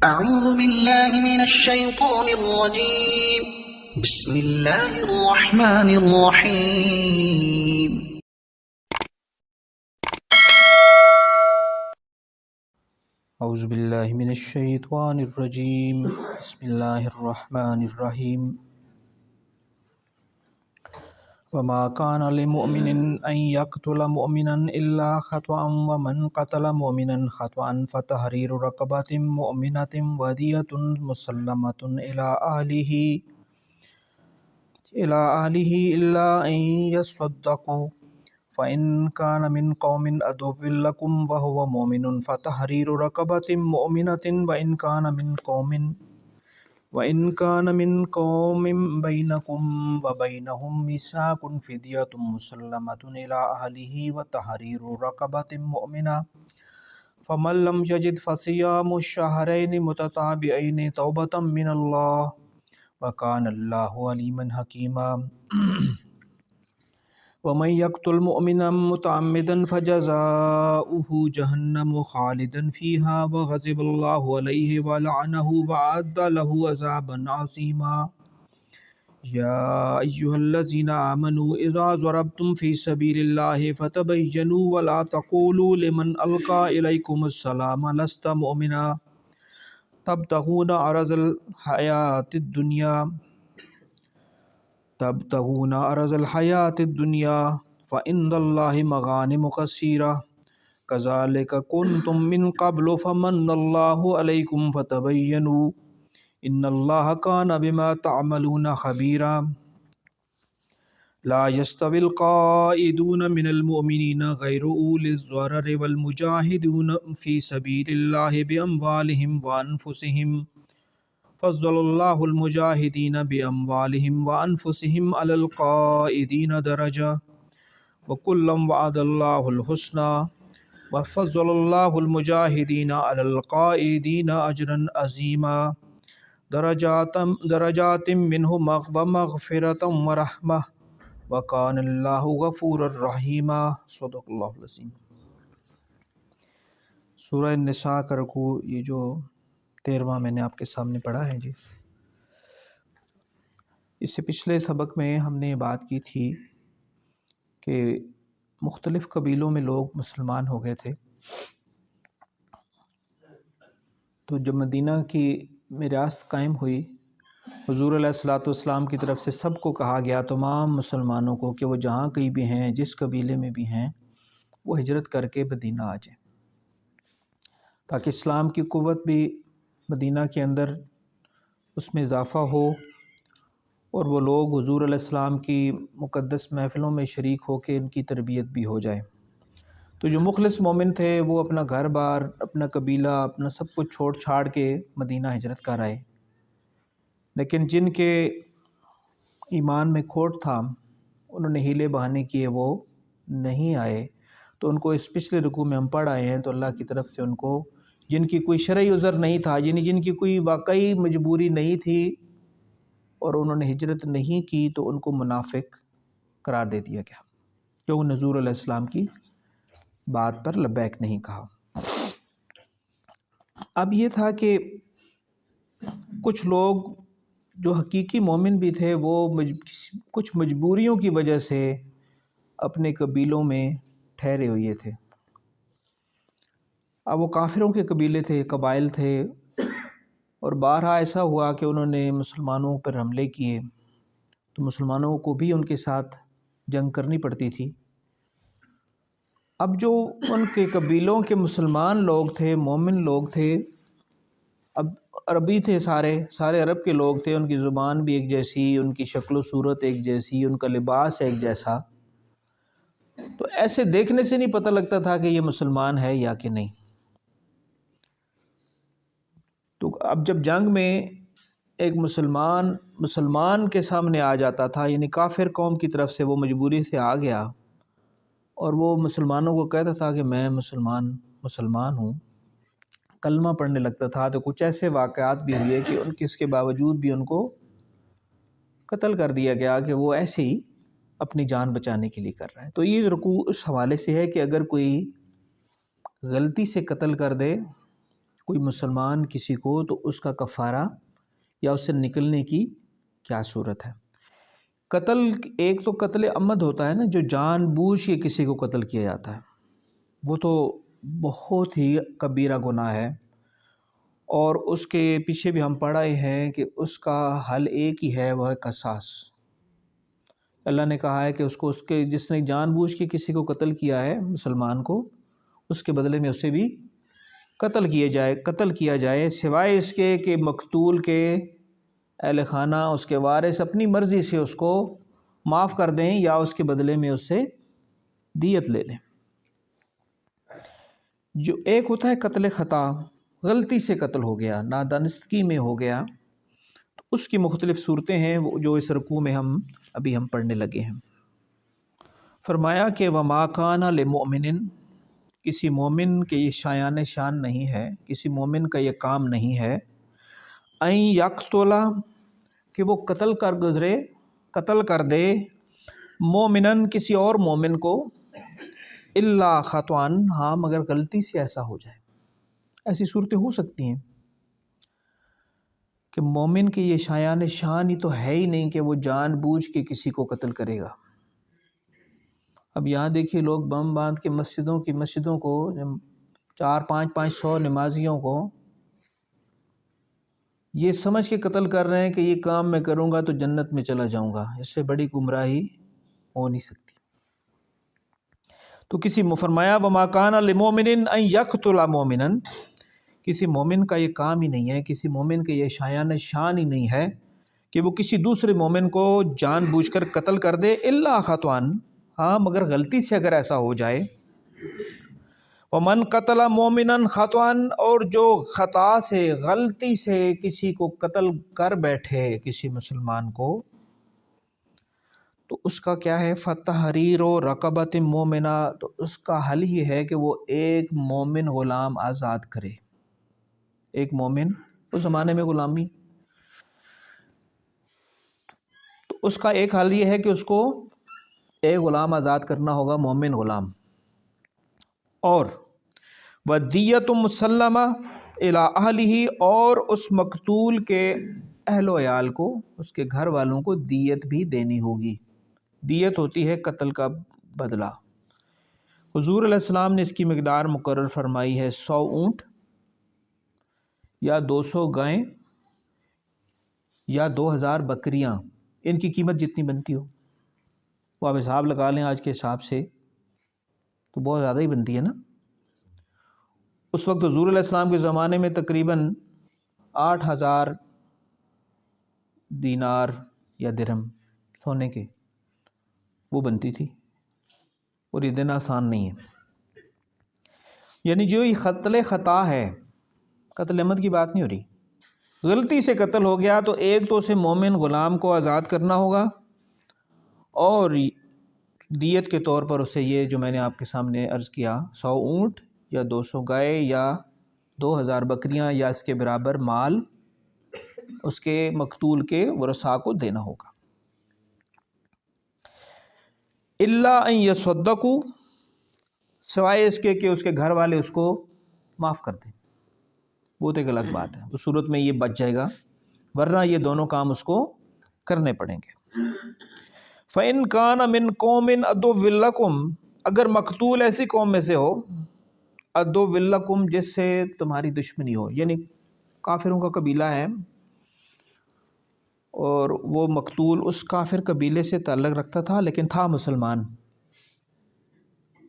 أعوذ بالله من الشيطان الرجيم. بسم الله الرحمن الرحيم. اعوذ باللہ من الشیطان الرجیم بسم اللہ الرحمن الرحیم وما كان لمؤمن ان يقتل مؤمنا الا خطأ ومن قتل مؤمنا خطأ فتحرير رقبة مؤمنة ودية مسلمة إلى أهله إلا أن يصدقوا فإن كان من قوم عدو لكم وهو مؤمن فتحرير رقبة مؤمنة وإن كان من قوم بينكم وبينهم ميثاق فدية مسلمة إلى أهله وتحرير رقبة مؤمنة فمن لم يجد فصيام الشهرين متتابعين توبة من الله وكان الله عليما حكيما ومن يقتل مؤمنا متعمدا فجزاؤه جهنم خالدا فيها وغضب الله عليه ولعنه وأعد له عذابا عظيما يا أيها الذين آمنوا إذا ضربتم في سبيل الله فتبينوا ولا تقولوا لمن ألقى إليكم السلام لست مؤمنا تبتغون عرض الحياة الدنيا فإن الله مغانم كثيرة كذلك كنتم من قبل فمن الله عليكم فتبينوا إن الله كان بما تعملون خبيرا لا يستوي القائدون من المؤمنين غير أولي الضرر والمجاهدون في سبيل الله بأموالهم وأنفسهم فضل الله المجاهدين بأموالهم وأنفسهم على القائدين درجة وكلا وعد الله الحسنى وفضل الله المجاهدين على القائدين أجرا عظيما درجات منه ومغفرة ورحمة وكان الله غفورا رحيما صدق اللہ العظیم۔ سورہ النساء کا رکوع یہ جو 13واں میں نے آپ کے سامنے پڑھا ہے جی۔ اس سے پچھلے سبق میں ہم نے یہ بات کی تھی کہ مختلف قبیلوں میں لوگ مسلمان ہو گئے تھے، تو جب مدینہ کی میراث قائم ہوئی، حضور علیہ الصلوۃ والسلام کی طرف سے سب کو کہا گیا، تمام مسلمانوں کو، کہ وہ جہاں کہیں بھی ہیں، جس قبیلے میں بھی ہیں، وہ ہجرت کر کے مدینہ آ جائیں، تاکہ اسلام کی قوت بھی مدینہ کے اندر اس میں اضافہ ہو، اور وہ لوگ حضور علیہ السلام کی مقدس محفلوں میں شریک ہو کے ان کی تربیت بھی ہو جائے۔ تو جو مخلص مومن تھے وہ اپنا گھر بار، اپنا قبیلہ، اپنا سب کچھ چھوڑ چھاڑ کے مدینہ ہجرت کر آئے، لیکن جن کے ایمان میں کھوٹ تھا، انہوں نے ہیلے بہانے کیے، وہ نہیں آئے۔ تو ان کو اس پچھلے رکوع میں ہم پڑھ آئے ہیں، تو اللہ کی طرف سے ان کو، جن کی کوئی شرعی عذر نہیں تھا، یعنی جن کی کوئی واقعی مجبوری نہیں تھی اور انہوں نے ہجرت نہیں کی، تو ان کو منافق قرار دے دیا گیا، کیونکہ حضور علیہ السلام کی بات پر لبیک نہیں کہا۔ اب یہ تھا کہ کچھ لوگ جو حقیقی مومن بھی تھے، وہ کچھ مجبوریوں کی وجہ سے اپنے قبیلوں میں ٹھہرے ہوئے تھے۔ اب وہ کافروں کے قبیلے تھے، قبائل تھے، اور بارہا ایسا ہوا کہ انہوں نے مسلمانوں پر حملے کیے، تو مسلمانوں کو بھی ان کے ساتھ جنگ کرنی پڑتی تھی۔ اب جو ان کے قبیلوں کے مسلمان لوگ تھے، مومن لوگ تھے، اب عربی تھے، سارے عرب کے لوگ تھے، ان کی زبان بھی ایک جیسی، ان کی شکل و صورت ایک جیسی، ان کا لباس ایک جیسا، تو ایسے دیکھنے سے نہیں پتہ لگتا تھا کہ یہ مسلمان ہے یا کہ نہیں۔ تو اب جب جنگ میں ایک مسلمان کے سامنے آ جاتا تھا، یعنی کافر قوم کی طرف سے وہ مجبوری سے آ گیا، اور وہ مسلمانوں کو کہتا تھا کہ میں مسلمان ہوں، کلمہ پڑھنے لگتا تھا، تو کچھ ایسے واقعات بھی ہوئے کہ اس کے باوجود بھی ان کو قتل کر دیا گیا کہ وہ ایسے ہی اپنی جان بچانے کے لیے کر رہے ہیں۔ تو یہ رکوع اس حوالے سے ہے کہ اگر کوئی غلطی سے قتل کر دے کوئی مسلمان کسی کو تو اس کا کفارہ یا اس سے نکلنے کی کیا صورت ہے؟ قتل، ایک تو قتل عمد ہوتا ہے نا، جو جان بوجھ کے کسی کو قتل کیا جاتا ہے، وہ تو بہت ہی کبیرہ گناہ ہے، اور اس کے پیچھے بھی ہم پڑھے ہیں کہ اس کا حل ایک ہی ہے، وہ ہے قصاص۔ اللہ نے کہا ہے کہ اس کے جس نے جان بوجھ کے کسی کو قتل کیا ہے مسلمان کو، اس کے بدلے میں اسے بھی قتل کیا جائے سوائے اس کے کہ مقتول کے اہل خانہ، اس کے وارث اپنی مرضی سے اس کو معاف کر دیں یا اس کے بدلے میں اس سے دیت لے لیں۔ جو ایک ہوتا ہے قتل خطا، غلطی سے قتل ہو گیا، نادانستگی میں ہو گیا، تو اس کی مختلف صورتیں ہیں جو اس رکوع میں ہم پڑھنے لگے ہیں۔ فرمایا کہ وَمَا كَانَ لِمُؤْمِنٍ، کسی مومن کے یہ شایان شان نہیں ہے، کسی مومن کا یہ کام نہیں ہے، اَن يَقْتُلَ، کہ وہ قتل کر دے مومنن، کسی اور مومن کو، الا خطأً، ہاں مگر غلطی سے ایسا ہو جائے۔ ایسی صورتیں ہو سکتی ہیں کہ مومن کی یہ شایان شان ہی تو ہے ہی نہیں کہ وہ جان بوجھ کے کسی کو قتل کرے گا۔ اب یہاں دیکھیے لوگ بم باندھ کے مسجدوں کو 400-500 نمازیوں کو یہ سمجھ کے قتل کر رہے ہیں کہ یہ کام میں کروں گا تو جنت میں چلا جاؤں گا۔ اس سے بڑی گمراہی ہو نہیں سکتی۔ تو فرمایا وَمَا كَانَ لِمُؤْمِنٍ أَن يَقْتُلَ مُؤْمِنًا، کسی مومن کا یہ کام ہی نہیں ہے، کسی مومن کے یہ شایان شان ہی نہیں ہے کہ وہ کسی دوسرے مومن کو جان بوجھ کر قتل کر دے، الا خطأً، ہاں مگر غلطی سے اگر ایسا ہو جائے۔ وَمَنْ قَتَلَ مُؤْمِنًا خَطَأً، اور جو خطا سے، غلطی سے کسی کو قتل کر بیٹھے، کسی مسلمان کو، تو اس کا کیا ہے؟ فَتَحْرِيرُ رَقَبَةٍ مُؤْمِنَةٍ، تو اس کا حل یہ ہے کہ وہ ایک مومن غلام آزاد کرے۔ ایک مومن، اس زمانے میں غلامی، تو اس کا ایک حل یہ ہے کہ اس کو ایک غلام آزاد کرنا ہوگا، مومن غلام، اور وَدِيَّةٌ مُسَلَّمَةٌ إِلَىٰ أَهْلِهِ، اور اس مقتول کے اہل و عیال کو، اس کے گھر والوں کو دیت بھی دینی ہوگی۔ دیت ہوتی ہے قتل کا بدلہ۔ حضور علیہ السلام نے اس کی مقدار مقرر فرمائی ہے 100 اونٹ یا 200 گائیں یا 2000 بکریاں، ان کی قیمت جتنی بنتی ہو، وہ آپ حساب لگا لیں آج کے حساب سے تو بہت زیادہ ہی بنتی ہے نا۔ اس وقت حضور علیہ السلام کے زمانے میں تقریباً 8000 دینار یا درہم سونے کے وہ بنتی تھی، اور یہ دینا آسان نہیں ہے۔ یعنی جو یہ قتل خطا ہے، قتل عمد کی بات نہیں ہو رہی، غلطی سے قتل ہو گیا تو ایک تو اسے مومن غلام کو آزاد کرنا ہوگا، اور دیت کے طور پر اسے یہ جو میں نے آپ کے سامنے عرض کیا 100 اونٹ یا 200 گائے یا 2000 بکریاں یا اس کے برابر مال اس کے مقتول کے ورثاء کو دینا ہوگا۔ الا ان یصدقوا، سوائے اس کے کہ اس کے گھر والے اس کو معاف کر دیں، وہ تو ایک الگ بات ہے، اس صورت میں یہ بچ جائے گا، ورنہ یہ دونوں کام اس کو کرنے پڑیں گے۔ فَإِن كَانَ مِن قَوْمٍ عَدُوٍّ لَكُمْ، اگر مقتول ایسی قوم میں سے ہو، عَدُوٍّ لَكُمْ، جس سے تمہاری دشمنی ہو، یعنی کافروں کا قبیلہ ہے، اور وہ مقتول اس کافر قبیلے سے تعلق رکھتا تھا لیکن تھا مسلمان،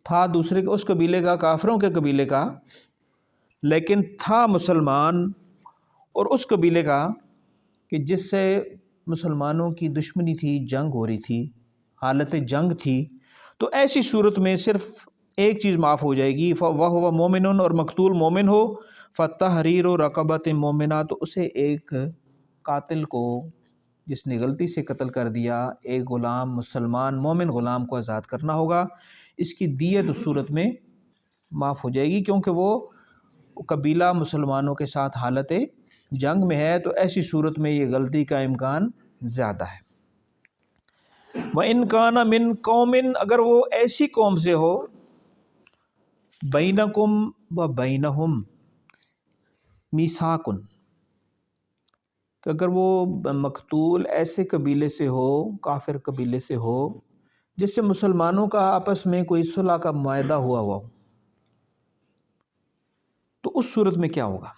تھا دوسرے اس قبیلے کا، کافروں کے قبیلے کا، لیکن تھا مسلمان، اور اس قبیلے کا کہ جس سے مسلمانوں کی دشمنی تھی، جنگ ہو رہی تھی، حالت جنگ تھی، تو ایسی صورت میں صرف ایک چیز معاف ہو جائے گی، وَهُوَ مُؤْمِنٌ، اور مقتول مومن ہو، فَتَحْرِيرُ رَقَبَةٍ مُؤْمِنَةٍ، تو اسے ایک قاتل کو جس نے غلطی سے قتل کر دیا، ایک غلام مسلمان مومن غلام کو آزاد کرنا ہوگا۔ اس کی دیت اس صورت میں معاف ہو جائے گی، کیونکہ وہ قبیلہ مسلمانوں کے ساتھ حالت جنگ میں ہے، تو ایسی صورت میں یہ غلطی کا امکان زیادہ ہے۔ وَإِن كَانَ مِن قَوْمٍ، اگر وہ ایسی قوم سے ہو، بَيْنَكُمْ وَبَيْنَهُمْ، میثاقن، کہ اگر وہ مقتول ایسے قبیلے سے ہو، کافر قبیلے سے ہو جس سے مسلمانوں کا آپس میں کوئی صلح کا معاہدہ ہوا ہو، تو اس صورت میں کیا ہوگا؟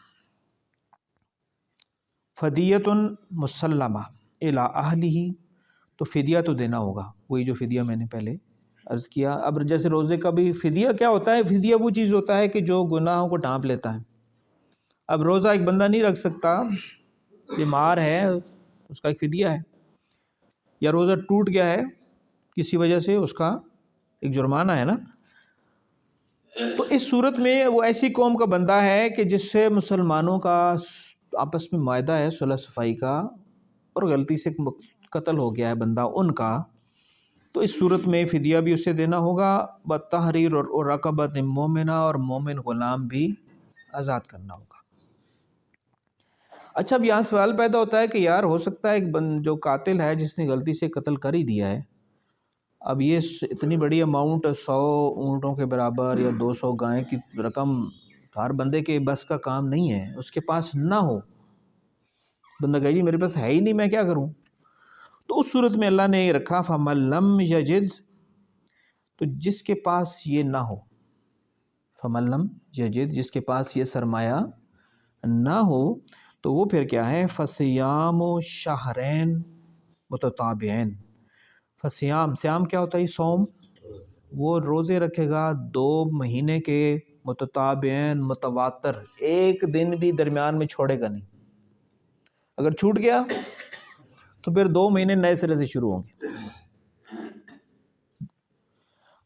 فدیۃ مسلمہ الی اہلہ، تو فدیہ تو دینا ہوگا، وہی جو فدیہ میں نے پہلے عرض کیا۔ اب جیسے روزے کا بھی فدیہ کیا ہوتا ہے؟ فدیہ وہ چیز ہوتا ہے کہ جو گناہوں کو ڈھانپ لیتا ہے۔ اب روزہ ایک بندہ نہیں رکھ سکتا، بیمار ہے، اس کا ایک فدیہ ہے، یا روزہ ٹوٹ گیا ہے کسی وجہ سے، اس کا ایک جرمانہ ہے نا۔ تو اس صورت میں وہ ایسی قوم کا بندہ ہے کہ جس سے مسلمانوں کا آپس میں معاہدہ ہے صلح صفائی کا، اور غلطی سے قتل ہو گیا ہے بندہ ان کا، تو اس صورت میں فدیہ بھی اسے دینا ہوگا، بتحریر اور رقبۃ مومنہ، اور مومن غلام بھی آزاد کرنا ہوگا۔ اچھا، اب یہاں سوال پیدا ہوتا ہے کہ یار ہو سکتا ہے ایک جو قاتل ہے جس نے غلطی سے قتل کر ہی دیا ہے، اب یہ اتنی بڑی اماؤنٹ 100 اونٹوں کے برابر یا 200 گائیں کی رقم ہر بندے کے بس کا کام نہیں ہے، اس کے پاس نہ ہو، بندہ کہے جی میرے پاس ہے ہی نہیں، میں کیا کروں؟ تو اس صورت میں اللہ نے یہ رکھا فَمَن لَمْ يَجِدْ، تو جس کے پاس یہ نہ ہو، فَمَن لَمْ يَجِدْ، جس کے پاس یہ سرمایہ نہ ہو، تو وہ پھر کیا ہے؟ فَصِيَامُ شَهْرَيْنِ مُتَتَابِعَيْنِ، فصیام، سیام کیا ہوتا ہے؟ صوم، وہ روزے رکھے گا 2 مہینے کے، متتابعین، متواتر، ایک دن بھی درمیان میں چھوڑے گا نہیں، اگر چھوٹ گیا تو پھر 2 مہینے نئے سرے سے شروع ہوں گے۔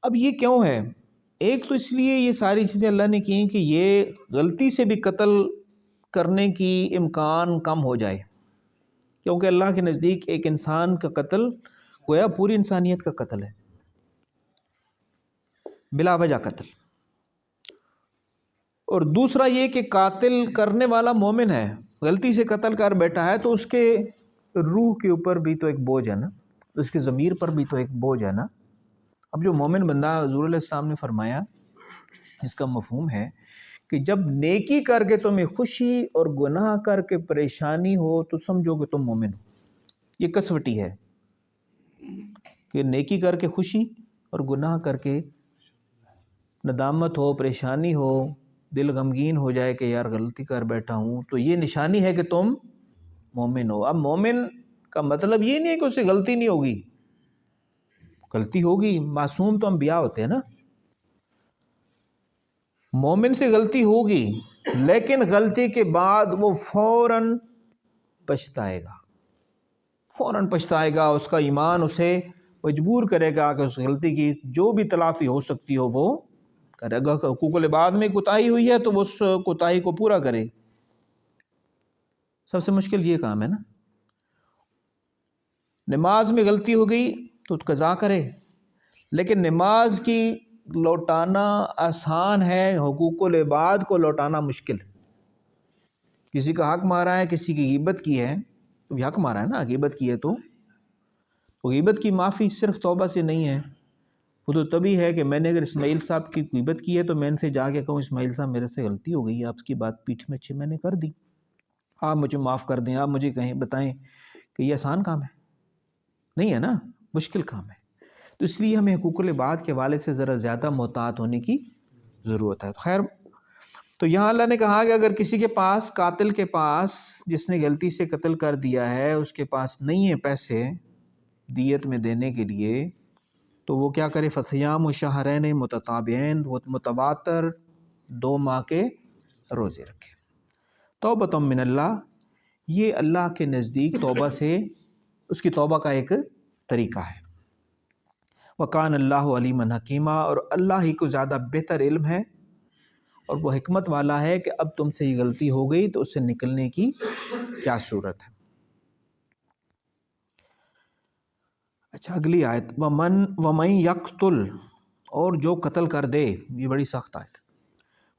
اب یہ کیوں ہے؟ ایک تو اس لیے یہ ساری چیزیں اللہ نے کی کہ یہ غلطی سے بھی قتل کرنے کی امکان کم ہو جائے، کیونکہ اللہ کے نزدیک ایک انسان کا قتل گویا پوری انسانیت کا قتل ہے، بلا وجہ قتل۔ اور دوسرا یہ کہ قاتل کرنے والا مومن ہے، غلطی سے قتل کر بیٹھا ہے تو اس کے روح کے اوپر بھی تو ایک بوجھ ہے نا، اس کے ضمیر پر بھی تو ایک بوجھ ہے نا۔ اب جو مومن بندہ، حضور علیہ السلام نے فرمایا، اس کا مفہوم ہے کہ جب نیکی کر کے تمہیں خوشی اور گناہ کر کے پریشانی ہو تو سمجھو کہ تم مومن ہو۔ یہ کسوٹی ہے کہ نیکی کر کے خوشی اور گناہ کر کے ندامت ہو، پریشانی ہو، دل غمگین ہو جائے کہ یار غلطی کر بیٹھا ہوں، تو یہ نشانی ہے کہ تم مومن ہو۔ اب مومن کا مطلب یہ نہیں ہے کہ اس سے غلطی نہیں ہوگی، غلطی ہوگی، معصوم تو انبیاء ہوتے ہیں نا، مومن سے غلطی ہوگی، لیکن غلطی کے بعد وہ فوراً پچھتائے گا، فوراً پچھتائے گا، اس کا ایمان اسے مجبور کرے گا کہ اس غلطی کی جو بھی تلافی ہو سکتی ہو وہ کرے گا۔ حقوق العباد میں کوتاہی ہوئی ہے تو وہ اس کوتاہی کو پورا کرے۔ سب سے مشکل یہ کام ہے نا، نماز میں غلطی ہو گئی تو قضا کرے، لیکن نماز کی لوٹانا آسان ہے، حقوق العباد کو لوٹانا مشکل ہے۔ کسی کا حق مارا ہے، کسی کی غیبت کی ہے، تو حق مارا ہے نا، غیبت کی ہے تو غیبت کی معافی صرف توبہ سے نہیں ہے، وہ تو تبھی ہے کہ میں نے اگر اسماعیل صاحب کی غیبت کی ہے تو میں ان سے جا کے کہوں اسماعیل صاحب میرے سے غلطی ہو گئی ہے، آپ کی بات پیٹھ میں اچھے میں نے کر دی، آپ مجھے معاف کر دیں، آپ مجھے کہیں بتائیں کہ یہ آسان کام ہے؟ نہیں ہے نا، مشکل کام ہے۔ تو اس لیے ہمیں حقوق العباد کے حوالے سے ذرا زیادہ محتاط ہونے کی ضرورت ہے۔ خیر، تو یہاں اللہ نے کہا کہ اگر کسی کے پاس، قاتل کے پاس جس نے غلطی سے قتل کر دیا ہے، اس کے پاس نہیں ہے پیسے دیت میں دینے کے لیے، تو وہ کیا کرے؟ فصیام شہرین متتابعین، متواتر 2 ماہ کے روزے رکھے۔ توبۃ من اللہ، یہ اللہ کے نزدیک توبہ سے، اس کی توبہ کا ایک طریقہ ہے۔ وَقَانَ اللَّهُ عَلِيمًا حَكِيمًا، اور اللہ ہی کو زیادہ بہتر علم ہے اور وہ حکمت والا ہے کہ اب تم سے یہ غلطی ہو گئی تو اس سے نکلنے کی کیا صورت ہے۔ اچھا، اگلی آیت، وَمَن يَقْتُلْ، اور جو قتل کر دے، یہ بڑی سخت آیت،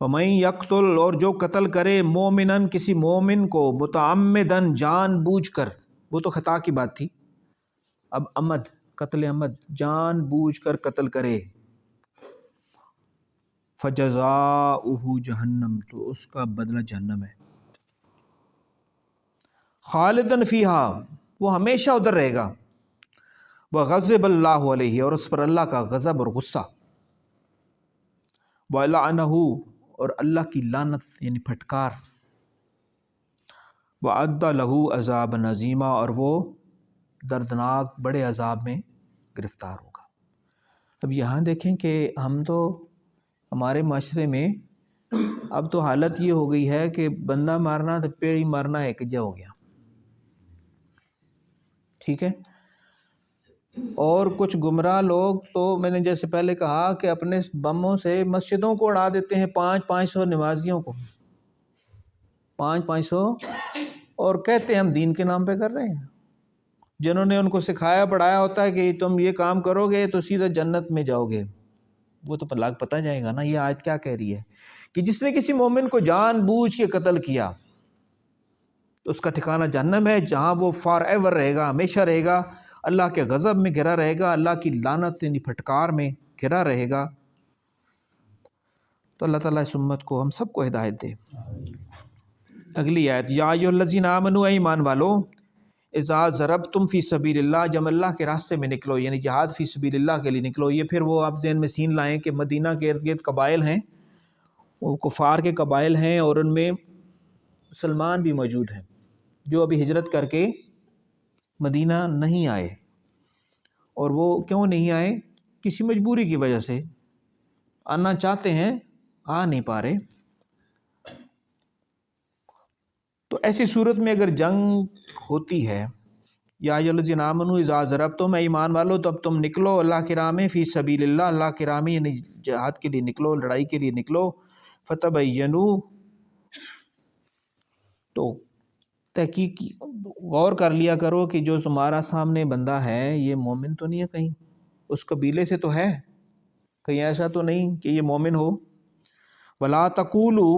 وَمَن يَقْتُلْ، اور جو قتل کرے، مومناً، کسی مومن کو، متعمداً، جان بوجھ کر، وہ تو خطا کی بات تھی، اب عمد، قتل عمد، جان بوجھ کر قتل کرے، فَجَزَاؤُهُ جہنم، تو اس کا بدلہ جہنم ہے۔ خالدن فیہا، وہ ہمیشہ ادھر رہے گا، وغضب اللہ علیہ، اور اس پر اللہ کا غضب اور غصہ، وَلَعْنَهُ، اور اللہ کی لعنت یعنی پھٹکار، وَأَعَدَّ لَهُ عَذَابًا عَظِیمًا، اور وہ دردناک بڑے عذاب میں گرفتار ہوگا۔ اب یہاں دیکھیں کہ ہم تو ہمارے معاشرے میں اب تو حالت یہ ہو گئی ہے کہ بندہ مارنا تو پیڑ ہی مارنا ایک جا ہو گیا، ٹھیک ہے۔ اور کچھ گمراہ لوگ تو میں نے جیسے پہلے کہا کہ اپنے بموں سے مسجدوں کو اڑا دیتے ہیں، 500 نمازیوں کو، 500، اور کہتے ہیں ہم دین کے نام پہ کر رہے ہیں، جنہوں نے ان کو سکھایا پڑھایا ہوتا ہے کہ تم یہ کام کرو گے تو سیدھا جنت میں جاؤ گے۔ وہ تو پلاگ پتہ جائے گا نا یہ آیت کیا کہہ رہی ہے، کہ جس نے کسی مومن کو جان بوجھ کے قتل کیا تو اس کا ٹھکانہ جہنم ہے، جہاں وہ فار ایور رہے گا، ہمیشہ رہے گا، اللہ کے غضب میں گھرا رہے گا، اللہ کی لعنت یعنی پھٹکار میں گھرا رہے گا۔ تو اللہ تعالیٰ اس امت کو ہم سب کو ہدایت دے۔ اگلی آیت، یا ایھا الذین آمنوا، اے ایمان والو، اذا ضربتم فی سبیل اللہ، جب اللہ کے راستے میں نکلو، یعنی جہاد فی سبیل اللہ کے لیے نکلو۔ یہ پھر وہ آپ ذہن میں سین لائیں کہ مدینہ کے ارد گرد قبائل ہیں، وہ کفار کے قبائل ہیں، اور ان میں مسلمان بھی موجود ہیں جو ابھی ہجرت کر کے مدینہ نہیں آئے، اور وہ کیوں نہیں آئے؟ کسی مجبوری کی وجہ سے، آنا چاہتے ہیں آ نہیں پا رہے۔ تو ایسی صورت میں اگر جنگ ہوتی ہے، یا ایھا الذین آمنوا اذا ضربتم، اے ایمان والو تب تم نکلو اللہ کی راہ میں، فی سبیل اللہ، اللہ کی راہ میں یعنی جہاد کے لیے نکلو، لڑائی کے لیے نکلو، فتبینوا، تو تحقیق غور کر لیا کرو کہ جو تمہارا سامنے بندہ ہے یہ مومن تو نہیں ہے، کہیں اس قبیلے سے تو ہے، کہیں ایسا تو نہیں کہ یہ مومن ہو۔ ولا تقولوا،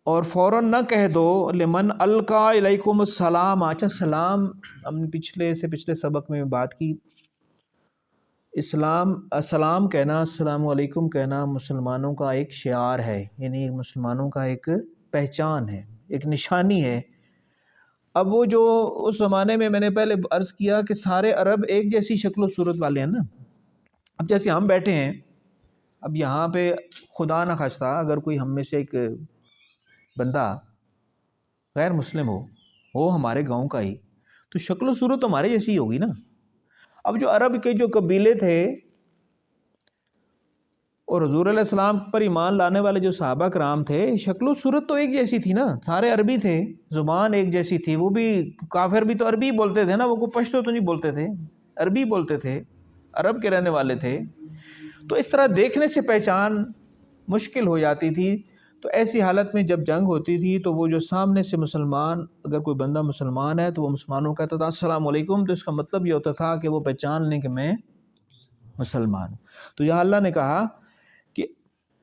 اور فوراً نہ کہہ دو، لمن القا الیکم السلام، اچھا سلام ہم نے پچھلے سبق میں بات کی، السلام کہنا، السلام علیکم کہنا مسلمانوں کا ایک شعار ہے، یعنی مسلمانوں کا ایک پہچان ہے، ایک نشانی ہے۔ اب وہ جو اس زمانے میں نے پہلے عرض کیا کہ سارے عرب ایک جیسی شکل و صورت والے ہیں نا، اب جیسے ہم بیٹھے ہیں، اب یہاں پہ خدا نہ خواستہ اگر کوئی ہم میں سے ایک بندہ غیر مسلم ہو ہمارے گاؤں کا ہی، تو شکل و صورت ہمارے جیسی ہوگی نا۔ اب جو عرب کے جو قبیلے تھے اور حضور علیہ السلام پر ایمان لانے والے جو صحابہ کرام تھے، شکل و صورت تو ایک جیسی تھی نا، سارے عربی تھے، زبان ایک جیسی تھی، وہ بھی کافر بھی تو عربی بولتے تھے نا، وہ کوئی پشتو تو نہیں بولتے تھے، عربی بولتے تھے، عرب کے رہنے والے تھے۔ تو اس طرح دیکھنے سے پہچان مشکل ہو جاتی تھی۔ تو ایسی حالت میں جب جنگ ہوتی تھی تو وہ جو سامنے سے مسلمان، اگر کوئی بندہ مسلمان ہے تو وہ مسلمانوں کہتا تھا السلام علیکم، تو اس کا مطلب یہ ہوتا تھا کہ وہ پہچان لیں کہ میں مسلمان ہوں۔ تو یہاں اللہ نے کہا کہ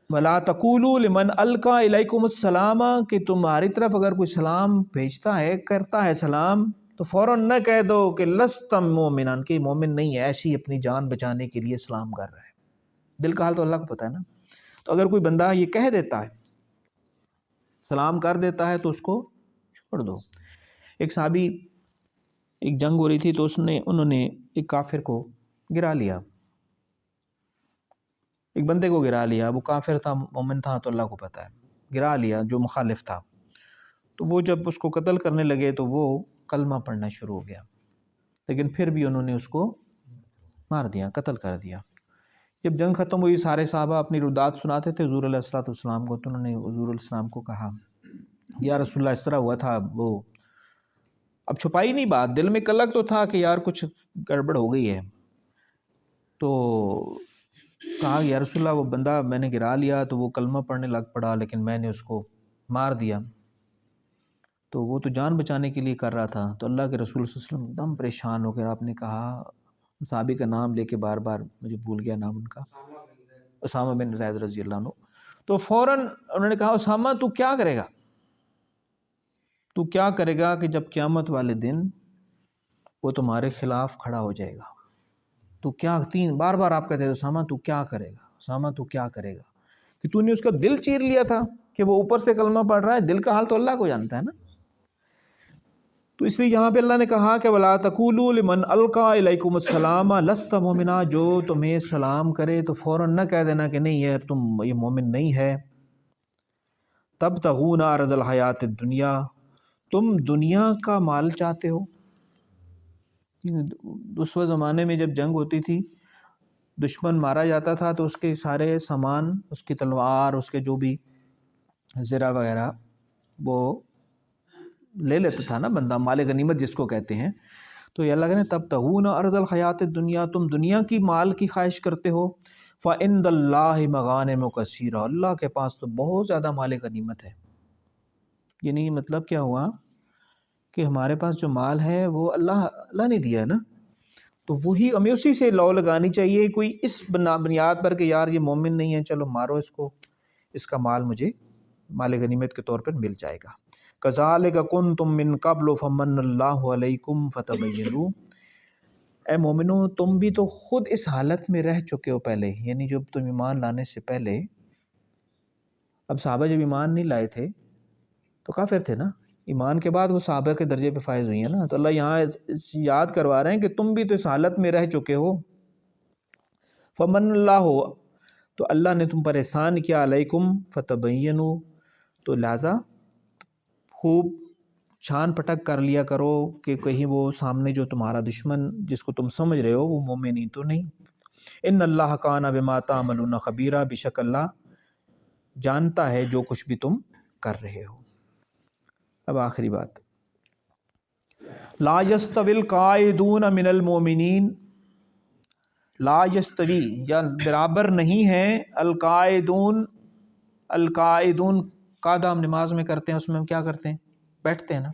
وَلَا تَقُولُوا لِمَنْ أَلْقَى إِلَيْكُمُ السَّلَامَ، کہ تمہاری طرف اگر کوئی سلام بھیجتا ہے، کرتا ہے سلام، تو فوراً نہ کہہ دو کہ لَسْتَ مُؤْمِنًا، کہ مومن نہیں ہے، ایسی اپنی جان بچانے کے لیے سلام کر رہا ہے۔ دل کا حال تو اللہ کو پتہ ہے نا۔ تو اگر کوئی بندہ یہ کہہ دیتا ہے، سلام کر دیتا ہے، تو اس کو چھوڑ دو۔ ایک صحابی، ایک جنگ ہو رہی تھی تو انہوں نے ایک کافر کو گرا لیا، ایک بندے کو گرا لیا، وہ کافر تھا مومن تھا تو اللہ کو پتہ ہے، گرا لیا جو مخالف تھا۔ تو وہ جب اس کو قتل کرنے لگے تو وہ کلمہ پڑھنا شروع ہو گیا، لیکن پھر بھی انہوں نے اس کو مار دیا، قتل کر دیا۔ جب جنگ ختم ہوئی، سارے صحابہ اپنی ردات سناتے تھے حضور علیہ السلام کو، تو انہوں نے حضور علیہ السلام کو کہا یا رسول اللہ اس طرح ہوا تھا، وہ اب چھپائی نہیں بات، دل میں کلک تو تھا کہ یار کچھ گڑبڑ ہو گئی ہے۔ تو کہا یا رسول اللہ وہ بندہ میں نے گرا لیا تو وہ کلمہ پڑھنے لگ پڑا، لیکن میں نے اس کو مار دیا، تو وہ تو جان بچانے کے لیے کر رہا تھا۔ تو اللہ کے رسول صلی اللہ علیہ وسلم ایک دم پریشان ہو کر آپ نے کہا، صحابی کا نام لے کے بار بار مجھے بھول گیا نام ان کا، اسامہ بن زید رضی اللہ عنہ۔ تو فوراً انہوں نے کہا اسامہ تو کیا کرے گا، تو کیا کرے گا کہ جب قیامت والے دن وہ تمہارے خلاف کھڑا ہو جائے گا، تو کیا، بار بار آپ کہتے ہیں اسامہ تو کیا کرے گا، اسامہ تو کیا کرے گا، کہ تو نے اس کا دل چیر لیا تھا کہ وہ اوپر سے کلمہ پڑھ رہا ہے، دل کا حال تو اللہ کو جانتا ہے نا۔ تو اس لیے یہاں پہ اللہ نے کہا کہ وَلَا تَقُولُوا لِمَنْ أَلْقَىٰ إِلَيْكُمُ السَّلَامَ لَسْتَ مُؤْمِنًا، جو تمہیں سلام کرے تو فوراً نہ کہہ دینا کہ نہیں یار تم یہ مومن نہیں ہے. تَبْتَغُونَ عَرَضَ الْحَيَاةِ الدُّنْيَا، تم دنیا کا مال چاہتے ہو. اس وقت زمانے میں جب جنگ ہوتی تھی، دشمن مارا جاتا تھا تو اس کے سارے سامان، اس کی تلوار، اس کے جو بھی زرہ وغیرہ وہ لے لیتا تھا نا بندہ، مال غنیمت جس کو کہتے ہیں. تو یہ اللہ کہتے ہیں تبتغون عرض الحیات الدنیا، تم دنیا کی مال کی خواہش کرتے ہو. فعند اللہ مغانم کثیرہ، اللہ کے پاس تو بہت زیادہ مال غنیمت ہے. یعنی مطلب کیا ہوا کہ ہمارے پاس جو مال ہے وہ اللہ نے دیا ہے نا، تو وہی ہمیں اسی سے لو لگانی چاہیے. کوئی اس بنیاد پر کہ یار یہ مومن نہیں ہے چلو مارو اس کو، اس کا مال مجھے مال غنیمت کے طور پر مل جائے گا. کذالک کنتم من قبل فمن اللہ علیکم فتبینوا، اے مومنو تم بھی تو خود اس حالت میں رہ چکے ہو پہلے، یعنی جب تم ایمان لانے سے پہلے. اب صحابہ جب ایمان نہیں لائے تھے تو کافر تھے نا، ایمان کے بعد وہ صحابہ کے درجے پہ فائز ہوئی ہیں نا. تو اللہ یہاں یاد کروا رہے ہیں کہ تم بھی تو اس حالت میں رہ چکے ہو. فمن اللہ ہو، تو اللہ نے تم پر احسان کیا، علیکم فتبینوا، تو لہٰذا خوب چھان پٹک کر لیا کرو کہ کہیں وہ سامنے جو تمہارا دشمن جس کو تم سمجھ رہے ہو وہ مومن ہی تو نہیں. ان اللہ کان بما تعملون خبیرا، بے شک اللہ جانتا ہے جو کچھ بھی تم کر رہے ہو. اب آخری بات، لا یستوی القاعدون من المؤمنین، لا یستوی یا برابر نہیں ہے، القاعدون، القاعدون قاعدہ ہم نماز میں کرتے ہیں، اس میں ہم کیا کرتے ہیں؟ بیٹھتے ہیں نا.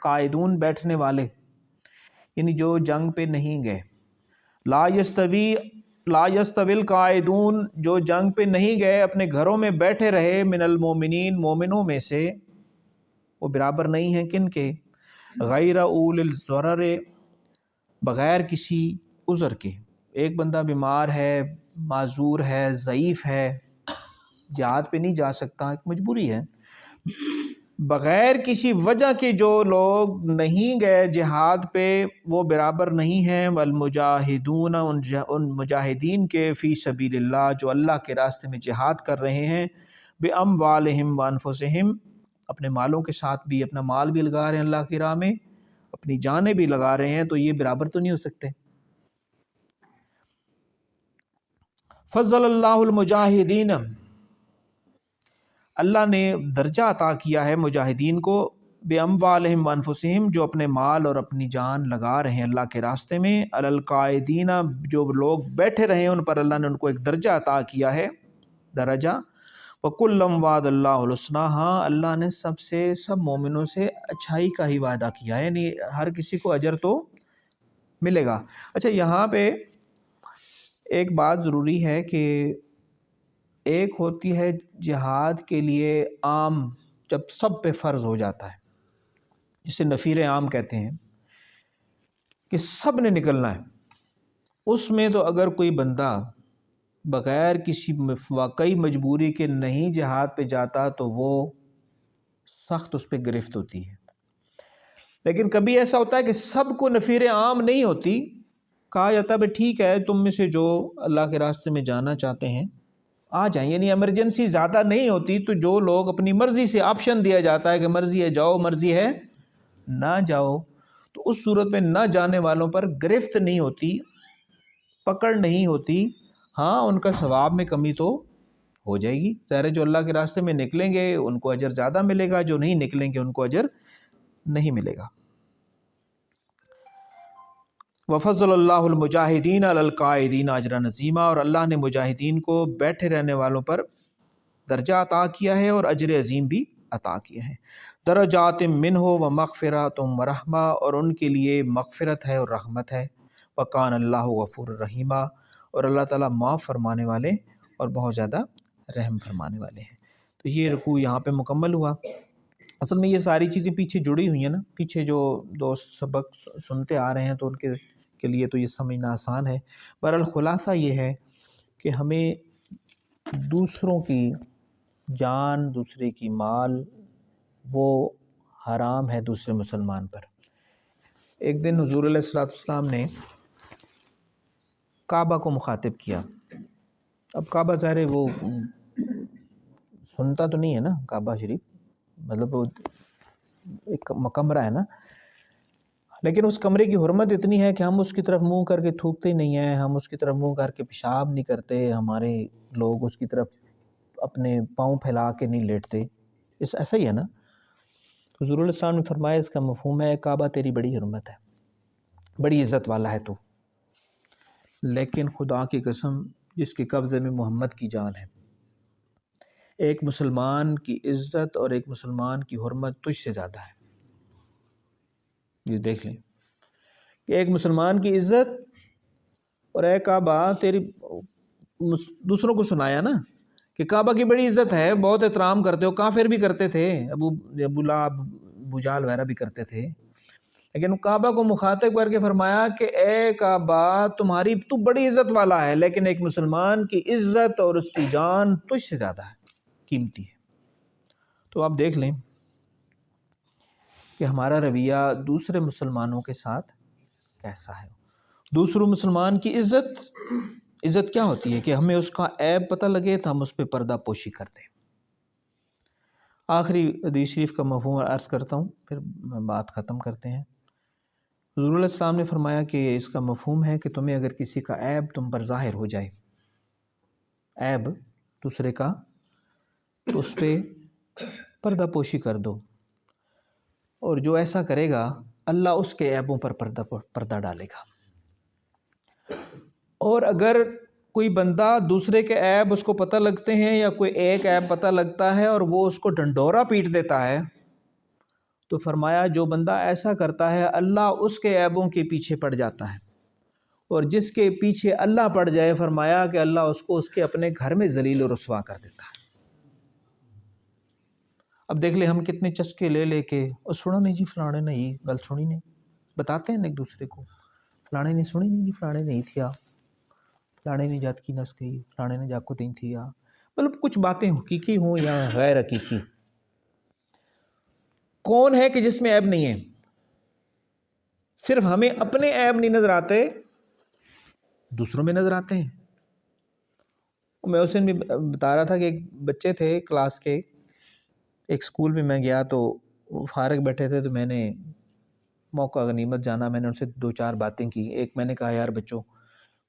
قاعدون بیٹھنے والے، یعنی جو جنگ پہ نہیں گئے. لا یستوی القاعدون، جو جنگ پہ نہیں گئے اپنے گھروں میں بیٹھے رہے، من المومنین، مومنوں میں سے، وہ برابر نہیں ہیں کن کے؟ غیر اول الضرر، بغیر کسی عذر کے. ایک بندہ بیمار ہے، معذور ہے، ضعیف ہے، جہاد پہ نہیں جا سکتا، ایک مجبوری ہے، بغیر کسی وجہ کے جو لوگ نہیں گئے جہاد پہ وہ برابر نہیں ہیں. والمجاہدون، ان مجاہدین کے، فی سبیل اللہ، جو اللہ کے راستے میں جہاد کر رہے ہیں، باموالہم وانفسہم، اپنے مالوں کے ساتھ بھی، اپنا مال بھی لگا رہے ہیں اللہ کی راہ میں، اپنی جانیں بھی لگا رہے ہیں، تو یہ برابر تو نہیں ہو سکتے. فضل اللہ المجاہدین، اللہ نے درجہ عطا کیا ہے مجاہدین کو، باموالہم وانفسہم، جو اپنے مال اور اپنی جان لگا رہے ہیں اللہ کے راستے میں، علی القاعدین، جو لوگ بیٹھے رہے ہیں ان پر اللہ نے ان کو ایک درجہ عطا کیا ہے، درجہ. وَكُلًّا وَعَدَ اللَّهُ الْحُسْنَىٰ، ہاں اللہ نے سب مومنوں سے اچھائی کا ہی وعدہ کیا ہے، یعنی ہر کسی کو اجر تو ملے گا. اچھا یہاں پہ ایک بات ضروری ہے کہ ایک ہوتی ہے جہاد کے لیے عام، جب سب پہ فرض ہو جاتا ہے، جسے نفیر عام کہتے ہیں، کہ سب نے نکلنا ہے. اس میں تو اگر کوئی بندہ بغیر کسی واقعی مجبوری کے نہیں جہاد پہ جاتا تو وہ سخت اس پہ گرفت ہوتی ہے. لیکن کبھی ایسا ہوتا ہے کہ سب کو نفیر عام نہیں ہوتی، کہا جاتا ہے بھائی ٹھیک ہے تم میں سے جو اللہ کے راستے میں جانا چاہتے ہیں آ جائیں، یعنی ایمرجنسی زیادہ نہیں ہوتی، تو جو لوگ اپنی مرضی سے آپشن دیا جاتا ہے کہ مرضی ہے جاؤ، مرضی ہے نہ جاؤ، تو اس صورت میں نہ جانے والوں پر گرفت نہیں ہوتی، پکڑ نہیں ہوتی. ہاں ان کا ثواب میں کمی تو ہو جائے گی، ظاہر ہے جو اللہ کے راستے میں نکلیں گے ان کو اجر زیادہ ملے گا، جو نہیں نکلیں گے ان کو اجر نہیں ملے گا. وفضل اللہ المجاہدین علی القاعدین اجرا عظیما، اور اللہ نے مجاہدین کو بیٹھے رہنے والوں پر درجہ عطا کیا ہے اور اجر عظیم بھی عطا کیا ہے. درجات منہ و مغفرۃ و رحمہ، اور ان کے لیے مغفرت ہے اور رحمت ہے. وکان اللہ غفور الرحیمہ، اور اللہ تعالیٰ معاف فرمانے والے اور بہت زیادہ رحم فرمانے والے ہیں. تو یہ رکوع یہاں پہ مکمل ہوا. اصل میں یہ ساری چیزیں پیچھے جڑی ہوئی ہیں نا، پیچھے جو دوست سبق سنتے آ رہے ہیں تو ان کے لیے تو یہ سمجھنا آسان ہے. بہرحال خلاصہ یہ ہے کہ ہمیں دوسروں کی جان، دوسرے کی مال، وہ حرام ہے دوسرے مسلمان پر۔ ایک دن حضور علیہ الصلوۃ والسلام نے کعبہ کو مخاطب کیا۔ اب کعبہ ظاہر ہے وہ سنتا تو نہیں ہے نا کعبہ شریف، مطلب وہ ایک کمرہ ہے نا، لیکن اس کمرے کی حرمت اتنی ہے کہ ہم اس کی طرف منہ کر کے تھوکتے نہیں ہیں، ہم اس کی طرف منہ کر کے پیشاب نہیں کرتے، ہمارے لوگ اس کی طرف اپنے پاؤں پھیلا کے نہیں لیٹتے، ایسا ہی ہے نا۔ حضور علیہ السلام نے فرمایا اس کا مفہوم ہے کعبہ تیری بڑی حرمت ہے، بڑی عزت والا ہے تو، لیکن خدا کی قسم جس کے قبضے میں محمد کی جان ہے، ایک مسلمان کی عزت اور ایک مسلمان کی حرمت تجھ سے زیادہ ہے۔ یہ دیکھ لیں کہ ایک مسلمان کی عزت اور اے کعبہ تیری، دوسروں کو سنایا نا کہ کعبہ کی بڑی عزت ہے، بہت احترام کرتے ہو، کافر بھی کرتے تھے، ابو لہب ابو جہل وغیرہ بھی کرتے تھے، لیکن کعبہ کو مخاطب کر کے فرمایا کہ اے کعبہ تمہاری تو بڑی عزت والا ہے، لیکن ایک مسلمان کی عزت اور اس کی جان تجھ سے زیادہ ہے، قیمتی ہے۔ تو آپ دیکھ لیں کہ ہمارا رویہ دوسرے مسلمانوں کے ساتھ کیسا ہے۔ دوسروں مسلمان کی عزت کیا ہوتی ہے کہ ہمیں اس کا عیب پتہ لگے تو ہم اس پہ پردہ پوشی کر دیں۔ آخری حدیث شریف کا مفہوم عرض کرتا ہوں، پھر بات ختم کرتے ہیں۔ حضور علیہ السلام نے فرمایا کہ اس کا مفہوم ہے کہ تمہیں اگر کسی کا عیب تم پر ظاہر ہو جائے، عیب دوسرے کا، تو اس پہ پردہ پوشی کر دو، اور جو ایسا کرے گا اللہ اس کے عیبوں پر پردہ ڈالے گا۔ اور اگر کوئی بندہ دوسرے کے عیب اس کو پتہ لگتے ہیں یا کوئی ایک عیب پتہ لگتا ہے اور وہ اس کو ڈنڈورا پیٹ دیتا ہے، تو فرمایا جو بندہ ایسا کرتا ہے اللہ اس کے عیبوں کے پیچھے پڑ جاتا ہے، اور جس کے پیچھے اللہ پڑ جائے فرمایا کہ اللہ اس کو اس کے اپنے گھر میں ذلیل و رسوا کر دیتا ہے۔ اب دیکھ لیں ہم کتنے چسکے لے کے، اور سنا نہیں جی فلانے نے یہ گل سنی نہیں، بتاتے ہیں ایک دوسرے کو، فلانے نے سنی نہیں جی، فلانے نہیں تھیا، فلانے نے جات کی نس گئی، فلانے نے جاکو تین تھیا، مطلب کچھ باتیں حقیقی ہوں یا غیر حقیقی۔ کون ہے کہ جس میں عیب نہیں ہے؟ صرف ہمیں اپنے عیب نہیں نظر آتے، دوسروں میں نظر آتے ہیں۔ میں اس دن بھی بتا رہا تھا کہ ایک بچے تھے کلاس کے، ایک سکول میں میں گیا تو وہ فارغ بیٹھے تھے، تو میں نے موقع غنیمت جانا، میں نے ان سے 2-4 باتیں کی۔ ایک میں نے کہا یار بچوں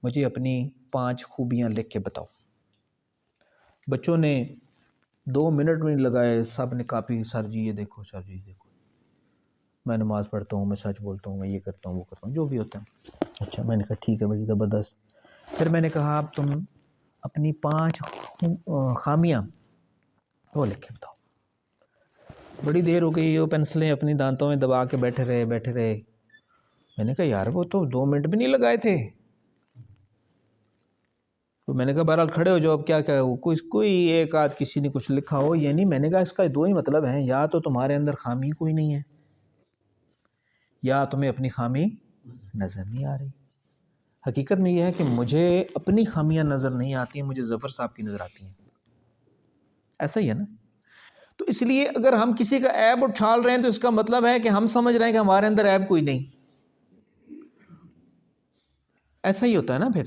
مجھے اپنی 5 خوبیاں لکھ کے بتاؤ۔ بچوں نے 2 منٹ میں لگائے، سب نے کاپی، سر جی یہ دیکھو، سر جی دیکھو، میں نماز پڑھتا ہوں، میں سچ بولتا ہوں، میں یہ کرتا ہوں، وہ کرتا ہوں، جو بھی ہوتا ہے۔ اچھا میں نے کہا ٹھیک ہے بھائی زبردست۔ پھر میں نے کہا اب تم اپنی 5 خامیاں وہ لکھ کے بتاؤ۔ بڑی دیر ہو گئی، وہ پینسلیں اپنی دانتوں میں دبا کے بیٹھے رہے۔ میں نے کہا یار وہ تو 2 منٹ بھی نہیں لگائے تھے۔ تو میں نے کہا بہرحال کھڑے ہو جاؤ، اب کیا کوئی ایک آدھ کسی نے کچھ لکھا ہو، یعنی میں نے کہا اس کا 2 ہی مطلب ہیں، یا تو تمہارے اندر خامی کوئی نہیں ہے، یا تمہیں اپنی خامی نظر نہیں آ رہی۔ حقیقت میں یہ ہے کہ مجھے اپنی خامیاں نظر نہیں آتی ہیں، مجھے ظفر صاحب کی نظر آتی ہیں، ایسا ہی ہے نا۔ تو اس لیے اگر ہم کسی کا عیب اٹھال رہے ہیں تو اس کا مطلب ہے کہ ہم سمجھ رہے ہیں کہ ہمارے اندر عیب کوئی نہیں۔ ایسا ہی ہوتا ہے نا۔ پھر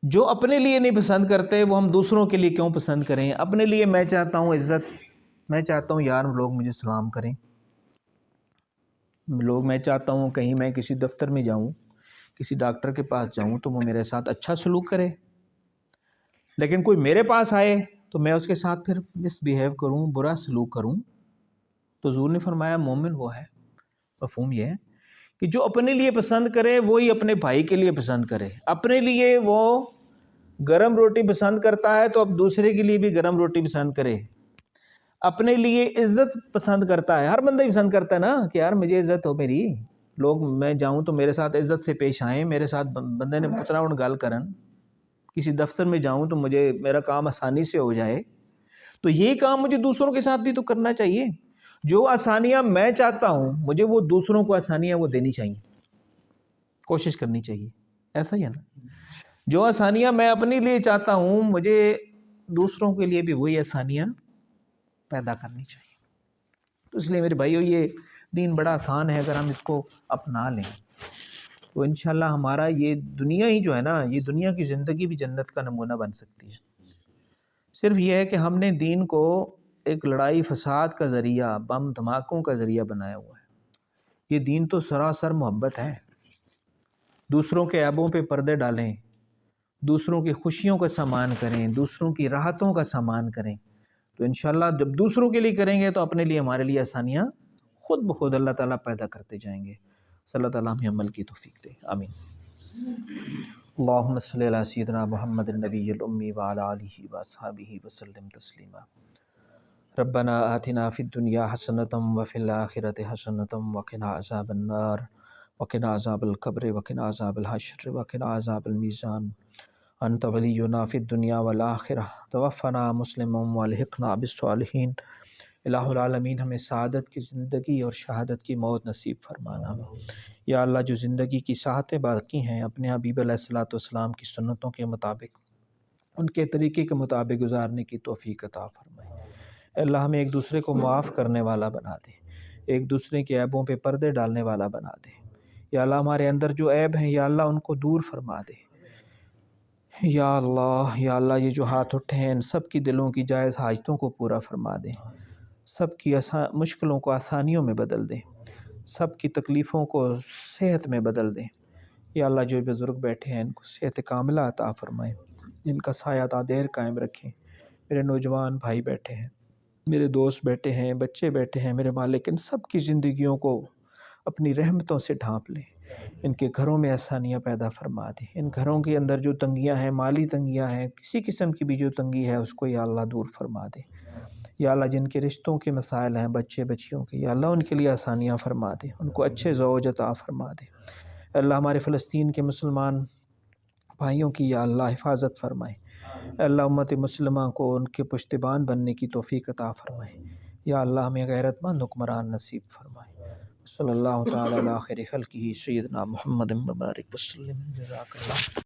جو اپنے لیے نہیں پسند کرتے وہ ہم دوسروں کے لیے کیوں پسند کریں؟ اپنے لیے میں چاہتا ہوں عزت، میں چاہتا ہوں یار لوگ مجھے سلام کریں، میں چاہتا ہوں کہیں میں کسی دفتر میں جاؤں، کسی ڈاکٹر کے پاس جاؤں تو وہ میرے ساتھ اچھا سلوک کرے، لیکن کوئی میرے پاس آئے تو میں اس کے ساتھ پھر مس بیہیو کروں، برا سلوک کروں۔ تو حضور نے فرمایا مومن وہ ہے، مفہوم یہ ہے کہ جو اپنے لیے پسند کرے وہی اپنے بھائی کے لیے پسند کرے۔ اپنے لیے وہ گرم روٹی پسند کرتا ہے تو اب دوسرے کے لیے بھی گرم روٹی پسند کرے۔ اپنے لیے عزت پسند کرتا ہے، ہر بندہ پسند کرتا ہے نا کہ یار مجھے عزت ہو، میری لوگ میں جاؤں تو میرے ساتھ عزت سے پیش آئیں، میرے ساتھ بندے نے پترا ان گال کرن، کسی دفتر میں جاؤں تو میرا کام آسانی سے ہو جائے۔ تو یہ کام مجھے دوسروں کے ساتھ بھی تو کرنا چاہیے۔ جو آسانیاں میں چاہتا ہوں مجھے وہ دوسروں کو آسانیاں وہ دینی چاہیے، کوشش کرنی چاہیے، ایسا ہی ہے نا۔ جو آسانیاں میں اپنے لیے چاہتا ہوں مجھے دوسروں کے لیے بھی وہی آسانیاں پیدا کرنی چاہیے۔ تو اس لیے میرے بھائیو یہ دین بڑا آسان ہے، اگر ہم اس کو اپنا لیں تو انشاءاللہ ہمارا یہ دنیا ہی جو ہے نا، یہ دنیا کی زندگی بھی جنت کا نمونہ بن سکتی ہے۔ صرف یہ ہے کہ ہم نے دین کو ایک لڑائی فساد کا ذریعہ، بم دھماکوں کا ذریعہ بنایا ہوا ہے۔ یہ دین تو سراسر محبت ہے۔ دوسروں کے عیبوں پہ پردے ڈالیں، دوسروں کی خوشیوں کا سامان کریں، دوسروں کی راحتوں کا سامان کریں، تو انشاءاللہ جب دوسروں کے لیے کریں گے تو اپنے لیے، ہمارے لیے آسانیاں خود بخود اللہ تعالیٰ پیدا کرتے جائیں گے۔ صلی اللہ تعالیٰ ہمیں عمل کی توفیق دے، آمین۔ اللہم صلی علی سیدنا محمد النبی الامی وعلی آلہ واصحابہ وسلم تسلیما۔ ربنا آتنا فی الدنیا حسنۃ وفی الآخرۃ حسنۃ وقنا عذاب النار وقنا عذاب القبر وقنا عذاب الحشر وقنا عذاب المیزان۔ انت ولینا فی الدنیا والآخرہ، توفنا مسلما والحقنا بالصالحین۔ الہ العالمین ہمیں سعادت کی زندگی اور شہادت کی موت نصیب فرمانا۔ یا اللہ جو زندگی کی ساعتیں باقی ہیں اپنے حبیب علیہ الصلوۃ والسلام کی سنتوں کے مطابق، ان کے طریقے کے مطابق گزارنے کی توفیق عطا فرمائے۔ اے اللہ ہمیں ایک دوسرے کو معاف کرنے والا بنا دے، ایک دوسرے کے عیبوں پہ پردے ڈالنے والا بنا دے۔ یا اللہ ہمارے اندر جو عیب ہیں یا اللہ ان کو دور فرما دے۔ یا اللہ یہ جو ہاتھ اٹھے ہیں ان سب کی دلوں کی جائز حاجتوں کو پورا فرما دے، سب کی مشکلوں کو آسانیوں میں بدل دے، سب کی تکلیفوں کو صحت میں بدل دے۔ یا اللہ جو بزرگ بیٹھے ہیں ان کو صحت کاملہ عطا فرمائے، ان کا سایہ تا دیر قائم رکھیں۔ میرے نوجوان بھائی بیٹھے ہیں، میرے دوست بیٹھے ہیں، بچے بیٹھے ہیں، میرے مالک ان سب کی زندگیوں کو اپنی رحمتوں سے ڈھانپ لیں، ان کے گھروں میں آسانیاں پیدا فرما دیں۔ ان گھروں کے اندر جو تنگیاں ہیں، مالی تنگیاں ہیں، کسی قسم کی بھی جو تنگی ہے اس کو یا اللہ دور فرما دے۔ یا اللہ جن کے رشتوں کے مسائل ہیں، بچے بچیوں کے، یا اللہ ان کے لیے آسانیاں فرما دے، ان کو اچھے زوج عطا فرما دے۔ اللہ ہمارے فلسطین کے مسلمان بھائیوں کی یا اللہ حفاظت فرمائے۔ اللہ امت مسلمہ کو ان کے پشتبان بننے کی توفیق عطا فرمائے۔ یا اللہ ہمیں غیرت مند حکمران نصیب فرمائے۔ صلی اللہ تعالیٰ علی خیر خلقہ سیدنا محمد مبارک وسلم۔ جزاک اللہ۔